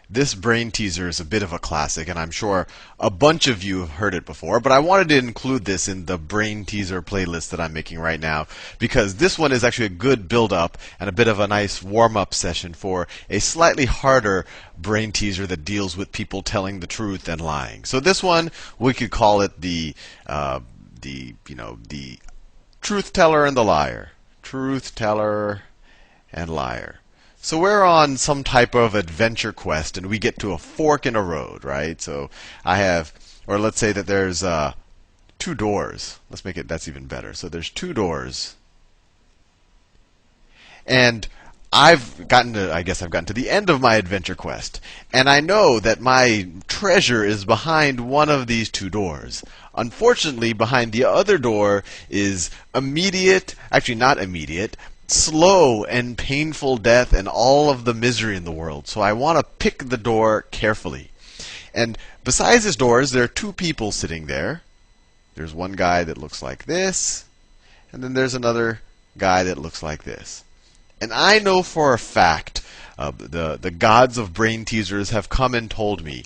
This brain teaser is a bit of a classic, and I'm sure a bunch of you have heard it before, but I wanted to include this in the brain teaser playlist that I'm making right now because this one is actually a good build-up and a bit of a nice warm-up session for a slightly harder brain teaser that deals with people telling the truth and lying. So this one, we could call it the truth teller and the liar. Truth teller and liar. So we're on some type of adventure quest, and we get to a fork in a road, right? So I have, or let's say that there's two doors. Let's make it, that's even better. So there's two doors. And I've gotten to the end of my adventure quest. And I know that my treasure is behind one of these two doors. Unfortunately, behind the other door is actually not immediate, slow and painful death and all of the misery in the world. So I want to pick the door carefully. And besides this doors, there are two people sitting there. There's one guy that looks like this, and then there's another guy that looks like this. And I know for a fact, the gods of brain teasers have come and told me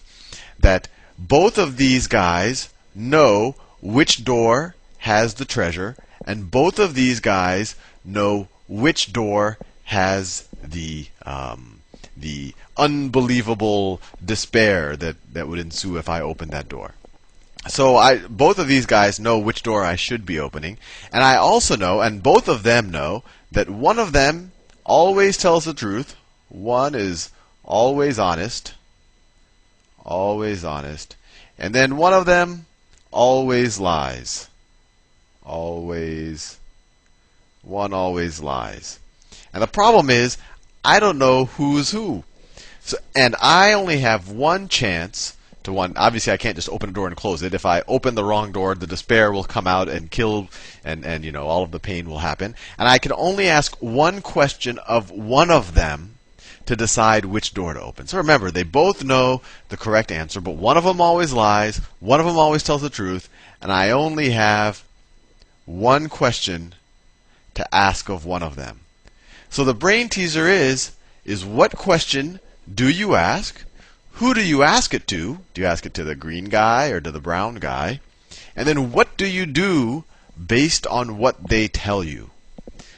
that both of these guys know which door has the treasure, and both of these guys know which door has the unbelievable despair that would ensue if I opened that door. So both of these guys know which door I should be opening, and I also know, and both of them know, that one of them always tells the truth. One is always honest, and then one of them always lies. One always lies. And the problem is, I don't know who's who. And I only have one chance to one. Obviously, I can't just open a door and close it. If I open the wrong door, the despair will come out and kill, and all of the pain will happen. And I can only ask one question of one of them to decide which door to open. So remember, they both know the correct answer, but one of them always lies, one of them always tells the truth, and I only have one question to ask of one of them. So the brain teaser is what question do you ask? Who do you ask it to? Do you ask it to the green guy or to the brown guy? And then what do you do based on what they tell you?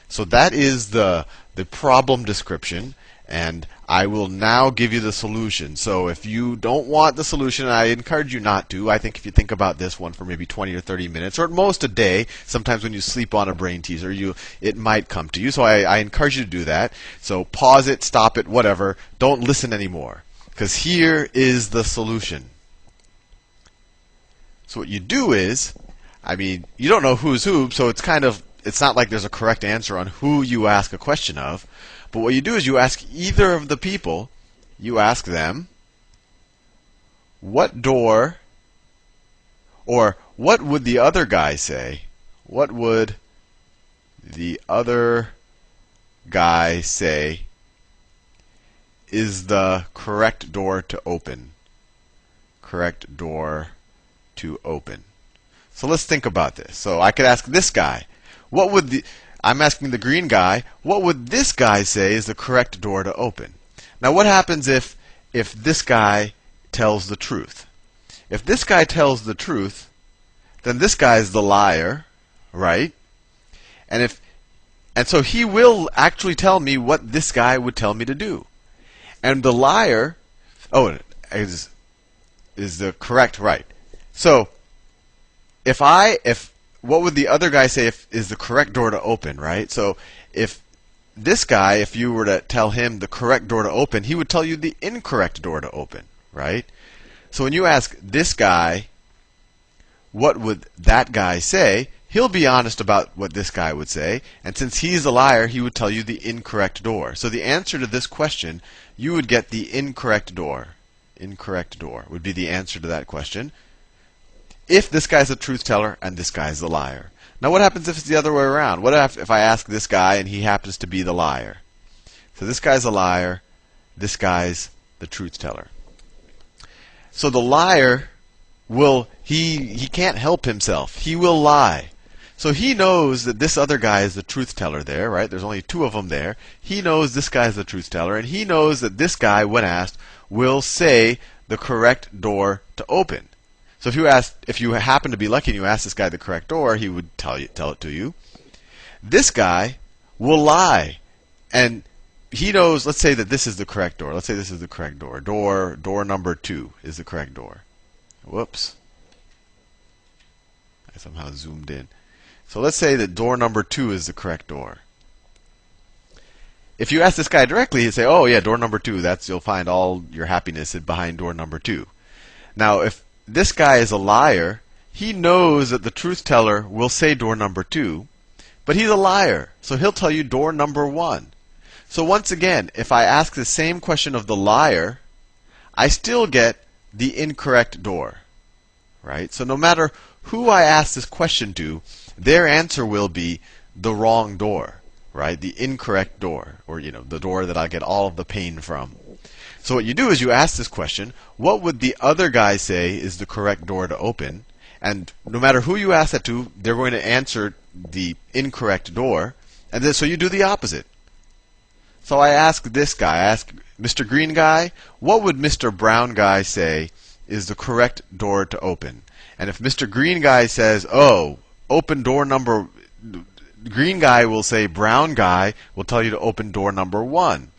So that is the problem description, and I will now give you the solution. So if you don't want the solution, I encourage you not to. I think if you think about this one for maybe 20 or 30 minutes, or at most a day, sometimes when you sleep on a brain teaser, it might come to you. So I encourage you to do that. So pause it, stop it, whatever. Don't listen anymore, because here is the solution. So what you do is, you don't know who's who, so it's not like there's a correct answer on who you ask a question of. But what you do is you ask either of the people, you ask them, what door, or what would the other guy say? What would the other guy say is the correct door to open? Correct door to open. So let's think about this. So I could ask this guy, I'm asking the green guy, what would this guy say is the correct door to open? Now what happens if this guy tells the truth? If this guy tells the truth, then this guy is the liar, right? And so he will actually tell me what this guy would tell me to do. And the liar, is the correct, right? So what would the other guy say is the correct door to open, right? So if this guy, if you were to tell him the correct door to open, he would tell you the incorrect door to open, right? So when you ask this guy, what would that guy say, he'll be honest about what this guy would say. And since he's a liar, he would tell you the incorrect door. So the answer to this question, you would get the incorrect door. Incorrect door would be the answer to that question, if this guy's a truth teller and this guy's the liar. Now what happens if it's the other way around? What if I ask this guy and he happens to be the liar? So this guy's a liar, this guy's the truth teller. So the liar he can't help himself. He will lie. So he knows that this other guy is the truth teller there, right? There's only two of them there. He knows this guy's the truth teller, and he knows that this guy, when asked, will say the correct door to open. So if you happen to be lucky and you ask this guy the correct door, he would tell it to you. This guy will lie, and he knows. Let's say that this is the correct door. Let's say this is the correct door. Door number 2 is the correct door. Whoops. I somehow zoomed in. So let's say that door number 2 is the correct door. If you ask this guy directly, he'd say, "Oh yeah, door number 2. You'll find all your happiness behind door number 2." Now, if this guy is a liar, he knows that the truth teller will say door number 2, but he's a liar, so he'll tell you door number 1. So once again, if I ask the same question of the liar, I still get the incorrect door, right? So no matter who I ask this question to, their answer will be the wrong door, right? The incorrect door, or the door that I get all of the pain from. So what you do is you ask this question, what would the other guy say is the correct door to open? And no matter who you ask that to, they're going to answer the incorrect door. And then so you do the opposite. So I ask this guy, I ask Mr. Green Guy, what would Mr. Brown Guy say is the correct door to open? And if Mr. Green Guy says, "Oh, open door number," Green Guy will say Brown Guy will tell you to open door number 1.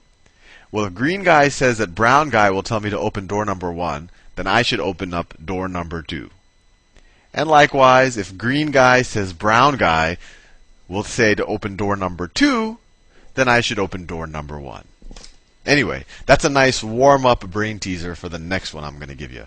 Well, if Green Guy says that Brown Guy will tell me to open door number 1, then I should open up door number 2. And likewise, if Green Guy says Brown Guy will say to open door number 2, then I should open door number 1. Anyway, that's a nice warm-up brain teaser for the next one I'm going to give you.